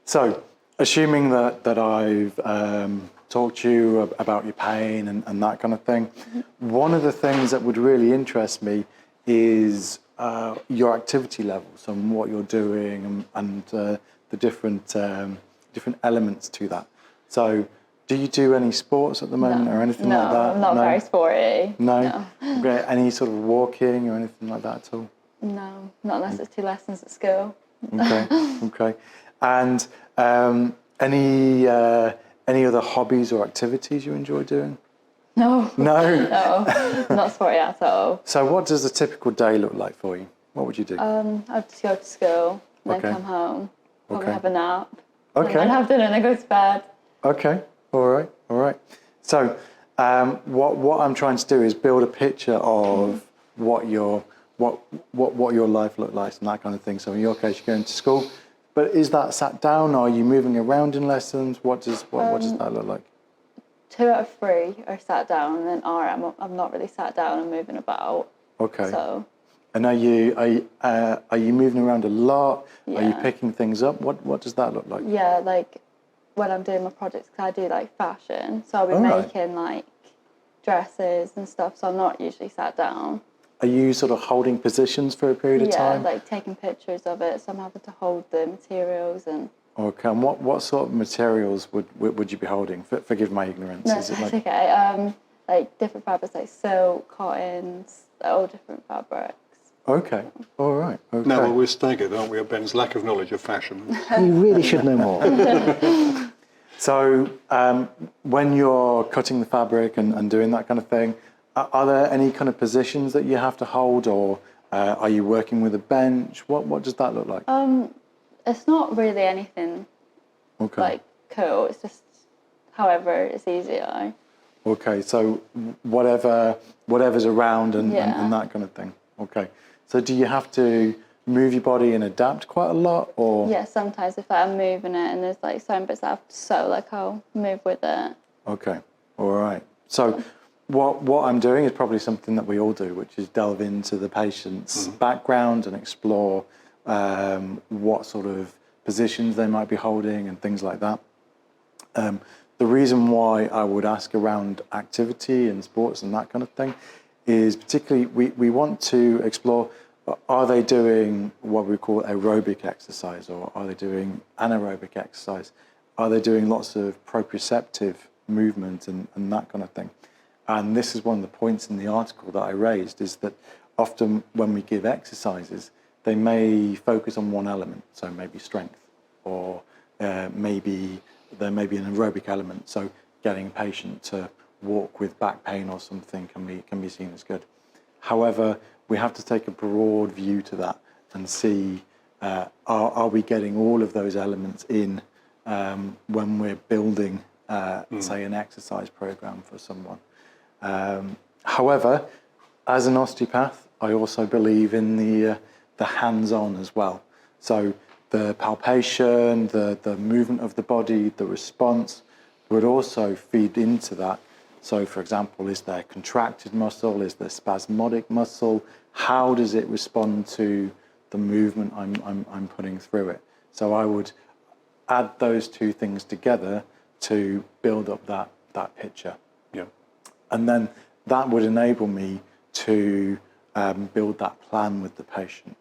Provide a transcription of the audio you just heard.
So, assuming that I've talked to you about your pain and that kind of thing, one of the things that would really interest me is your activity levels and what you're doing and the different elements to that. So, do you do any sports at the moment or anything like that? I'm not very sporty. No? Okay. Any sort of walking or anything like that at all? No, not unless it's 2 lessons at school. Okay, okay. And any other hobbies or activities you enjoy doing? No. No? No, not sporty at all. So what does a typical day look like for you? What would you do? I'd just go to school, then Okay. come home, probably Okay. have a nap, Okay. and then have dinner and then go to bed. Okay, all right, all right. So what I'm trying to do is build a picture of what your life looked like and that kind of thing. So in your case, you're going to school, but is that sat down? Or are you moving around in lessons? What does that look like? 2 out of 3 are sat down, and then I'm not really sat down and moving about. Okay. So. And are you moving around a lot? Yeah. Are you picking things up? What does that look like? Yeah, like when I'm doing my projects, 'cause I do like fashion, so I'll be making like dresses and stuff. So I'm not usually sat down. Are you sort of holding positions for a period of time? Yeah, like taking pictures of it. So I'm having to hold the materials and. Okay, and what sort of materials would you be holding? Forgive my ignorance. No, Is it that's like... okay. Like different fabrics, like silk, cottons, all different fabrics. Okay, all right. Okay. No, well, we're staggered, aren't we, at Ben's lack of knowledge of fashion? You really should know more. So, when you're cutting the fabric and doing that kind of thing, are there any kind of positions that you have to hold, or are you working with a bench? What does that look like? It's not really anything like cool. It's just however it's easier. Okay, so whatever's around and that kind of thing. Okay, so do you have to move your body and adapt quite a lot, or? Yeah, sometimes if I'm moving it and there's like certain bits I have to sew, like I'll move with it. Okay, all right. So what I'm doing is probably something that we all do, which is delve into the patient's background and explore what sort of positions they might be holding and things like that. The reason why I would ask around activity and sports and that kind of thing is particularly we want to explore, are they doing what we call aerobic exercise, or are they doing anaerobic exercise? Are they doing lots of proprioceptive movement and that kind of thing? And this is one of the points in the article that I raised, is that often when we give exercises, they may focus on one element, so maybe strength, or maybe there may be an aerobic element, so getting a patient to walk with back pain or something can be seen as good. However, we have to take a broad view to that and see are we getting all of those elements in when we're building, say, an exercise program for someone. However, as an osteopath, I also believe in the hands-on as well. So the palpation, the movement of the body, the response would also feed into that. So, for example, is there contracted muscle? Is there spasmodic muscle? How does it respond to the movement I'm putting through it? So I would add those two things together to build up that picture. Yeah. And then that would enable me to build that plan with the patient.